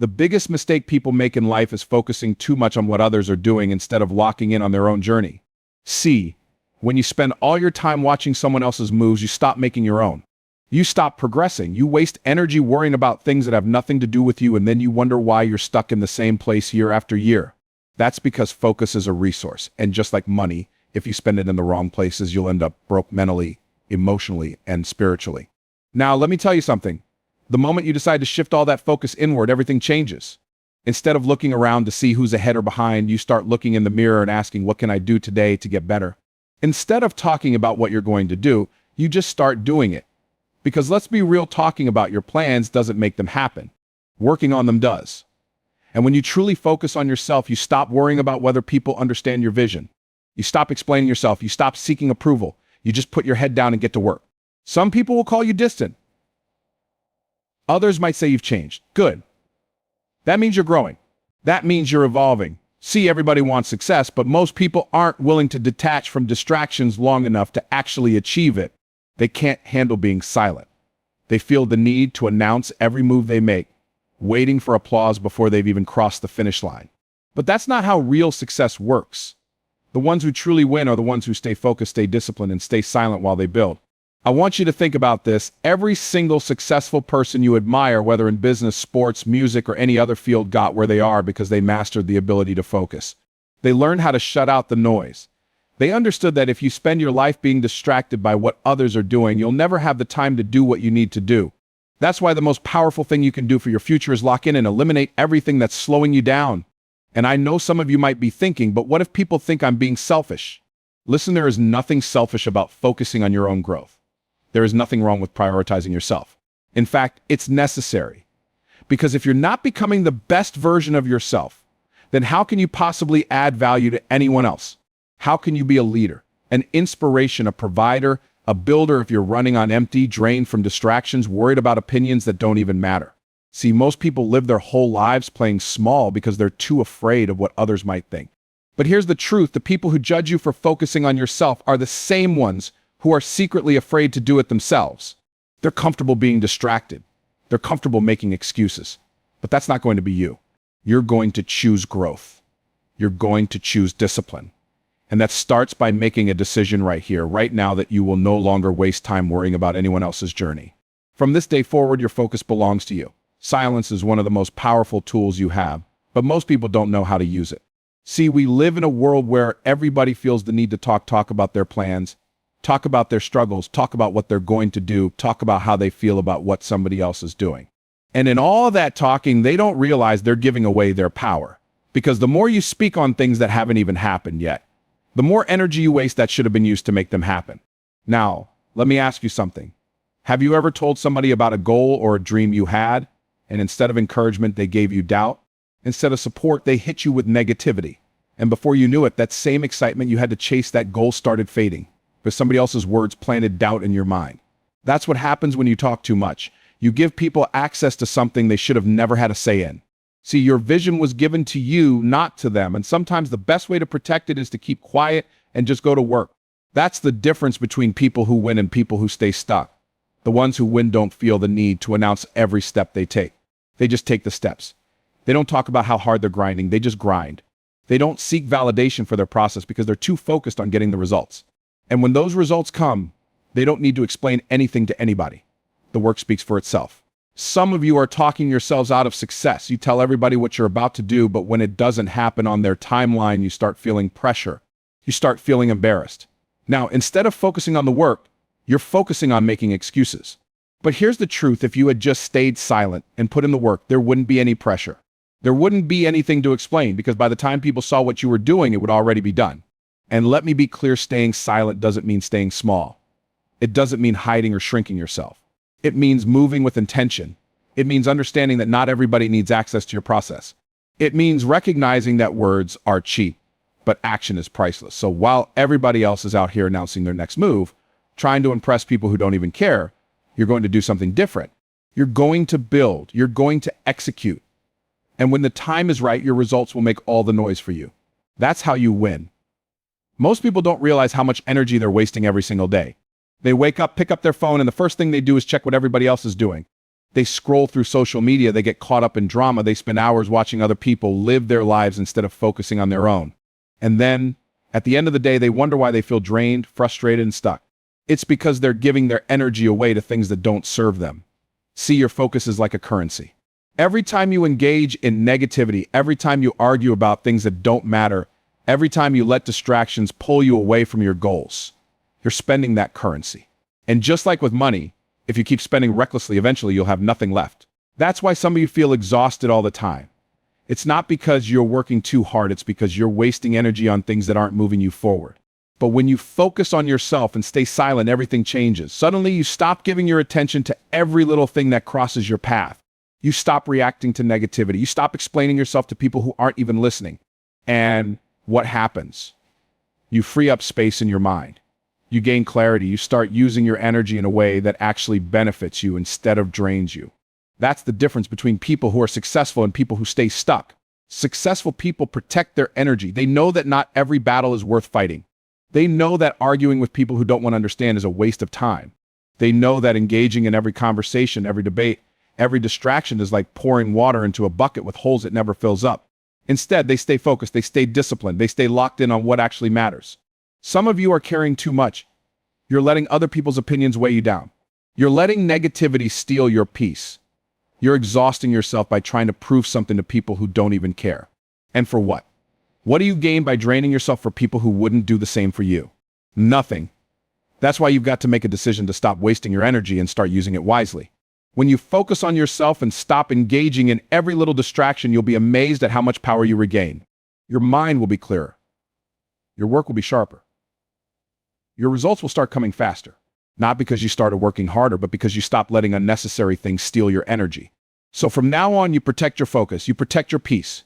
The biggest mistake people make in life is focusing too much on what others are doing instead of locking in on their own journey. C. When you spend all your time watching someone else's moves, you stop making your own. You stop progressing. You waste energy worrying about things that have nothing to do with you, and then you wonder why you're stuck in the same place year after year. That's because focus is a resource, and just like money, if you spend it in the wrong places, you'll end up broke mentally, emotionally, and spiritually. Now, let me tell you something. The moment you decide to shift all that focus inward, everything changes. Instead of looking around to see who's ahead or behind, you start looking in the mirror and asking, what can I do today to get better? Instead of talking about what you're going to do, you just start doing it. Because let's be real, talking about your plans doesn't make them happen. Working on them does. And when you truly focus on yourself, you stop worrying about whether people understand your vision. You stop explaining yourself. You stop seeking approval. You just put your head down and get to work. Some people will call you distant. Others might say you've changed. Good. That means you're growing. That means you're evolving. See, everybody wants success, but most people aren't willing to detach from distractions long enough to actually achieve it. They can't handle being silent. They feel the need to announce every move they make, waiting for applause before they've even crossed the finish line. But that's not how real success works. The ones who truly win are the ones who stay focused, stay disciplined, and stay silent while they build. I want you to think about this. Every single successful person you admire, whether in business, sports, music, or any other field, got where they are because they mastered the ability to focus. They learned how to shut out the noise. They understood that if you spend your life being distracted by what others are doing, you'll never have the time to do what you need to do. That's why the most powerful thing you can do for your future is lock in and eliminate everything that's slowing you down. And I know some of you might be thinking, but what if people think I'm being selfish? Listen, there is nothing selfish about focusing on your own growth. There is nothing wrong with prioritizing yourself. In fact, it's necessary. Because if you're not becoming the best version of yourself, then how can you possibly add value to anyone else? How can you be a leader, an inspiration, a provider, a builder if you're running on empty, drained from distractions, worried about opinions that don't even matter? See, most people live their whole lives playing small because they're too afraid of what others might think. But here's the truth. The people who judge you for focusing on yourself are the same ones who are secretly afraid to do it themselves. They're comfortable being distracted. They're comfortable making excuses. But that's not going to be you. You're going to choose growth. You're going to choose discipline. And that starts by making a decision right here, right now, that you will no longer waste time worrying about anyone else's journey. From this day forward, your focus belongs to you. Silence is one of the most powerful tools you have, but most people don't know how to use it. See, we live in a world where everybody feels the need to talk about their plans, talk about their struggles, talk about what they're going to do, talk about how they feel about what somebody else is doing. And in all of that talking, they don't realize they're giving away their power. Because the more you speak on things that haven't even happened yet, the more energy you waste that should have been used to make them happen. Now, let me ask you something. Have you ever told somebody about a goal or a dream you had, and instead of encouragement, they gave you doubt? Instead of support, they hit you with negativity. And before you knew it, that same excitement you had to chase that goal started fading, because somebody else's words planted doubt in your mind. That's what happens when you talk too much. You give people access to something they should have never had a say in. See, your vision was given to you, not to them. And sometimes the best way to protect it is to keep quiet and just go to work. That's the difference between people who win and people who stay stuck. The ones who win don't feel the need to announce every step they take. They just take the steps. They don't talk about how hard they're grinding. They just grind. They don't seek validation for their process because they're too focused on getting the results. And when those results come, they don't need to explain anything to anybody. The work speaks for itself. Some of you are talking yourselves out of success. You tell everybody what you're about to do, but when it doesn't happen on their timeline, you start feeling pressure. You start feeling embarrassed. Now, instead of focusing on the work, you're focusing on making excuses. But here's the truth. If you had just stayed silent and put in the work, there wouldn't be any pressure. There wouldn't be anything to explain because by the time people saw what you were doing, it would already be done. And let me be clear, staying silent doesn't mean staying small. It doesn't mean hiding or shrinking yourself. It means moving with intention. It means understanding that not everybody needs access to your process. It means recognizing that words are cheap, but action is priceless. So while everybody else is out here announcing their next move, trying to impress people who don't even care, you're going to do something different. You're going to build. You're going to execute. And when the time is right, your results will make all the noise for you. That's how you win. Most people don't realize how much energy they're wasting every single day. They wake up, pick up their phone, and the first thing they do is check what everybody else is doing. They scroll through social media, they get caught up in drama, they spend hours watching other people live their lives instead of focusing on their own. And then, at the end of the day, they wonder why they feel drained, frustrated, and stuck. It's because they're giving their energy away to things that don't serve them. See, your focus is like a currency. Every time you engage in negativity, every time you argue about things that don't matter, every time you let distractions pull you away from your goals, you're spending that currency. And just like with money, if you keep spending recklessly, eventually you'll have nothing left. That's why some of you feel exhausted all the time. It's not because you're working too hard, it's because you're wasting energy on things that aren't moving you forward. But when you focus on yourself and stay silent, everything changes. Suddenly you stop giving your attention to every little thing that crosses your path. You stop reacting to negativity. You stop explaining yourself to people who aren't even listening. And what happens? You free up space in your mind. You gain clarity. You start using your energy in a way that actually benefits you instead of drains you. That's the difference between people who are successful and people who stay stuck. Successful people protect their energy. They know that not every battle is worth fighting. They know that arguing with people who don't want to understand is a waste of time. They know that engaging in every conversation, every debate, every distraction is like pouring water into a bucket with holes it never fills up. Instead, they stay focused, they stay disciplined, they stay locked in on what actually matters. Some of you are caring too much. You're letting other people's opinions weigh you down. You're letting negativity steal your peace. You're exhausting yourself by trying to prove something to people who don't even care. And for what? What do you gain by draining yourself for people who wouldn't do the same for you? Nothing. That's why you've got to make a decision to stop wasting your energy and start using it wisely. When you focus on yourself and stop engaging in every little distraction, you'll be amazed at how much power you regain. Your mind will be clearer. Your work will be sharper. Your results will start coming faster. Not because you started working harder, but because you stopped letting unnecessary things steal your energy. So from now on, you protect your focus, you protect your peace,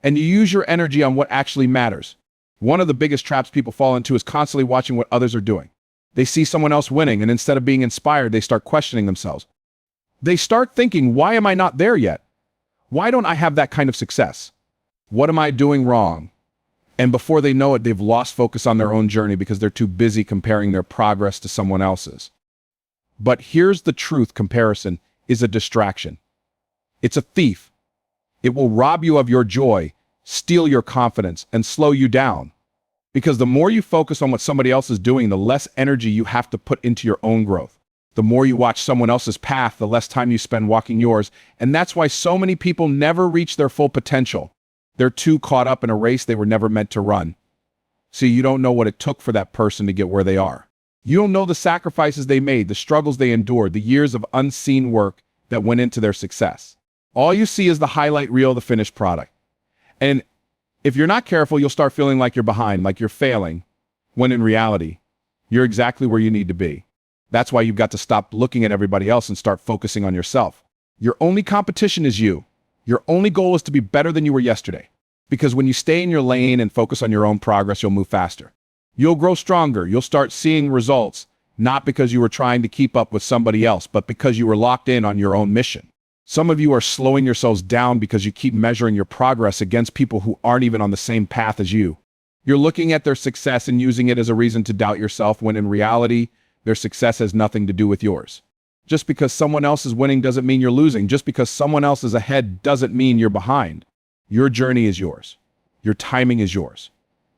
and you use your energy on what actually matters. One of the biggest traps people fall into is constantly watching what others are doing. They see someone else winning, and instead of being inspired, they start questioning themselves. They start thinking, why am I not there yet? Why don't I have that kind of success? What am I doing wrong? And before they know it, they've lost focus on their own journey because they're too busy comparing their progress to someone else's. But here's the truth: comparison is a distraction. It's a thief. It will rob you of your joy, steal your confidence, and slow you down. Because the more you focus on what somebody else is doing, the less energy you have to put into your own growth. The more you watch someone else's path, the less time you spend walking yours. And that's why so many people never reach their full potential. They're too caught up in a race they were never meant to run. See, you don't know what it took for that person to get where they are. You don't know the sacrifices they made, the struggles they endured, the years of unseen work that went into their success. All you see is the highlight reel of the finished product. And if you're not careful, you'll start feeling like you're behind, like you're failing, when in reality, you're exactly where you need to be. That's why you've got to stop looking at everybody else and start focusing on yourself. Your only competition is you. Your only goal is to be better than you were yesterday. Because when you stay in your lane and focus on your own progress, you'll move faster. You'll grow stronger. You'll start seeing results, not because you were trying to keep up with somebody else, but because you were locked in on your own mission. Some of you are slowing yourselves down because you keep measuring your progress against people who aren't even on the same path as you. You're looking at their success and using it as a reason to doubt yourself, when in reality, their success has nothing to do with yours. Just because someone else is winning doesn't mean you're losing. Just because someone else is ahead doesn't mean you're behind. Your journey is yours. Your timing is yours.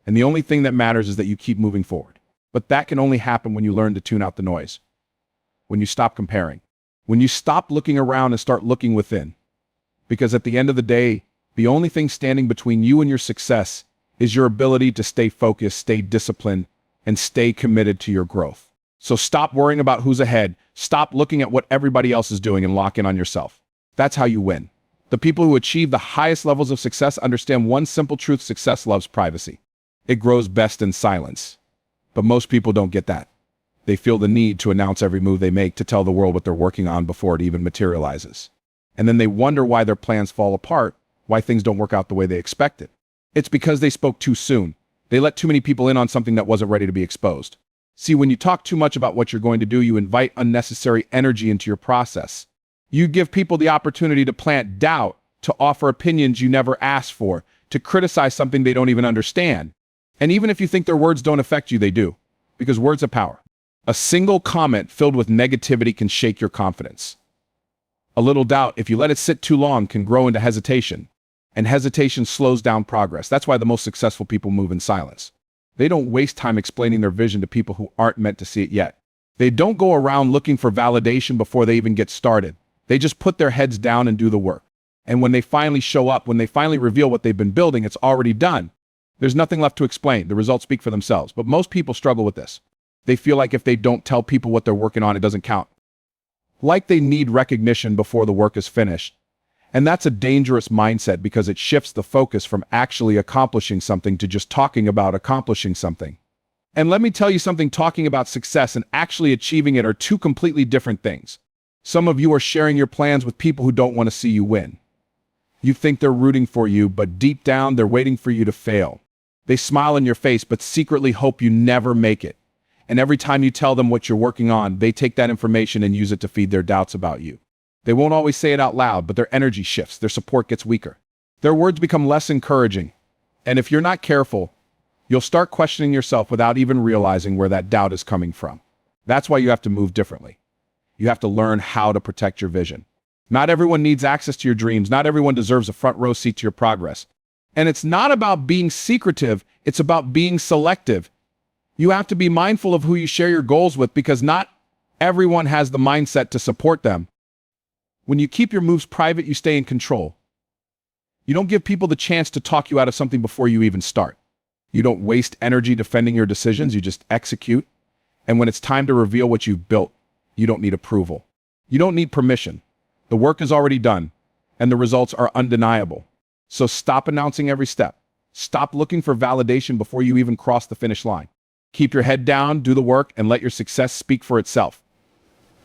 And the only thing that matters is that you keep moving forward. But that can only happen when you learn to tune out the noise. When you stop comparing. When you stop looking around and start looking within. Because at the end of the day, the only thing standing between you and your success is your ability to stay focused, stay disciplined, and stay committed to your growth. So stop worrying about who's ahead. Stop looking at what everybody else is doing and lock in on yourself. That's how you win. The people who achieve the highest levels of success understand one simple truth: success loves privacy. It grows best in silence. But most people don't get that. They feel the need to announce every move they make, to tell the world what they're working on before it even materializes. And then they wonder why their plans fall apart, why things don't work out the way they expected. It's because they spoke too soon. They let too many people in on something that wasn't ready to be exposed. See, when you talk too much about what you're going to do, you invite unnecessary energy into your process. You give people the opportunity to plant doubt, to offer opinions you never asked for, to criticize something they don't even understand. And even if you think their words don't affect you, they do. Because words have power. A single comment filled with negativity can shake your confidence. A little doubt, if you let it sit too long, can grow into hesitation. And hesitation slows down progress. That's why the most successful people move in silence. They don't waste time explaining their vision to people who aren't meant to see it yet. They don't go around looking for validation before they even get started. They just put their heads down and do the work. And when they finally show up, when they finally reveal what they've been building, it's already done. There's nothing left to explain. The results speak for themselves. But most people struggle with this. They feel like if they don't tell people what they're working on, it doesn't count. Like they need recognition before the work is finished. And that's a dangerous mindset because it shifts the focus from actually accomplishing something to just talking about accomplishing something. And let me tell you something, talking about success and actually achieving it are two completely different things. Some of you are sharing your plans with people who don't want to see you win. You think they're rooting for you, but deep down they're waiting for you to fail. They smile in your face, but secretly hope you never make it. And every time you tell them what you're working on, they take that information and use it to feed their doubts about you. They won't always say it out loud, but their energy shifts, their support gets weaker. Their words become less encouraging. And if you're not careful, you'll start questioning yourself without even realizing where that doubt is coming from. That's why you have to move differently. You have to learn how to protect your vision. Not everyone needs access to your dreams. Not everyone deserves a front row seat to your progress. And it's not about being secretive, it's about being selective. You have to be mindful of who you share your goals with because not everyone has the mindset to support them. When you keep your moves private, you stay in control. You don't give people the chance to talk you out of something before you even start. You don't waste energy defending your decisions, you just execute. And when it's time to reveal what you've built, you don't need approval. You don't need permission. The work is already done, and the results are undeniable. So stop announcing every step. Stop looking for validation before you even cross the finish line. Keep your head down, do the work, and let your success speak for itself.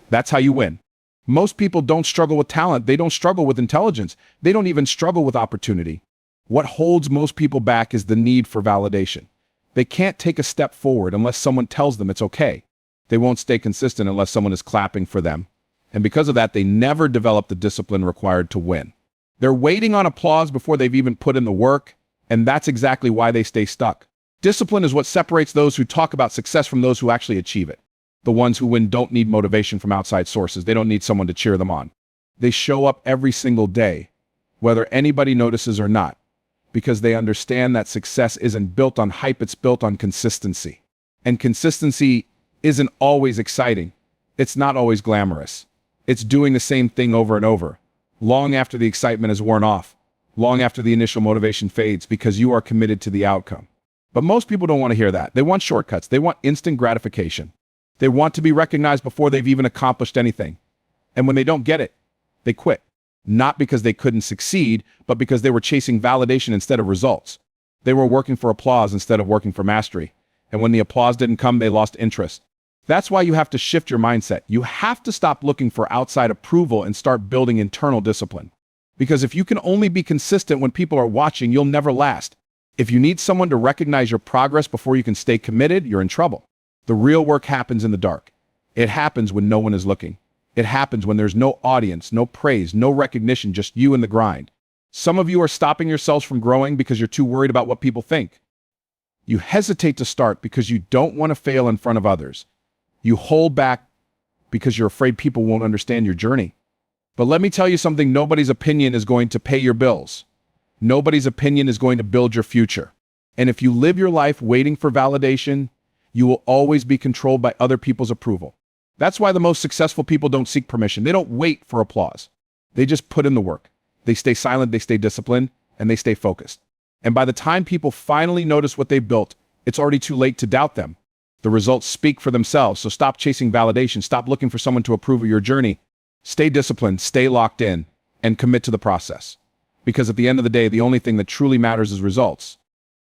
That's how you win. Most people don't struggle with talent. They don't struggle with intelligence. They don't even struggle with opportunity. What holds most people back is the need for validation. They can't take a step forward unless someone tells them it's okay. They won't stay consistent unless someone is clapping for them. And because of that, they never develop the discipline required to win. They're waiting on applause before they've even put in the work, and that's exactly why they stay stuck. Discipline is what separates those who talk about success from those who actually achieve it. The ones who win don't need motivation from outside sources. They don't need someone to cheer them on. They show up every single day, whether anybody notices or not, because they understand that success isn't built on hype, it's built on consistency. And consistency isn't always exciting. It's not always glamorous. It's doing the same thing over and over, long after the excitement is worn off, long after the initial motivation fades, because you are committed to the outcome. But most people don't want to hear that. They want shortcuts. They want instant gratification. They want to be recognized before they've even accomplished anything. And when they don't get it, they quit. Not because they couldn't succeed, but because they were chasing validation instead of results. They were working for applause instead of working for mastery. And when the applause didn't come, they lost interest. That's why you have to shift your mindset. You have to stop looking for outside approval and start building internal discipline. Because if you can only be consistent when people are watching, you'll never last. If you need someone to recognize your progress before you can stay committed, you're in trouble. The real work happens in the dark. It happens when no one is looking. It happens when there's no audience, no praise, no recognition, just you and the grind. Some of you are stopping yourselves from growing because you're too worried about what people think. You hesitate to start because you don't want to fail in front of others. You hold back because you're afraid people won't understand your journey. But let me tell you something, nobody's opinion is going to pay your bills. Nobody's opinion is going to build your future. And if you live your life waiting for validation, you will always be controlled by other people's approval. That's why the most successful people don't seek permission. They don't wait for applause. They just put in the work. They stay silent, they stay disciplined, and they stay focused. And by the time people finally notice what they've built, it's already too late to doubt them. The results speak for themselves, so stop chasing validation. Stop looking for someone to approve of your journey. Stay disciplined, stay locked in, and commit to the process. Because at the end of the day, the only thing that truly matters is results.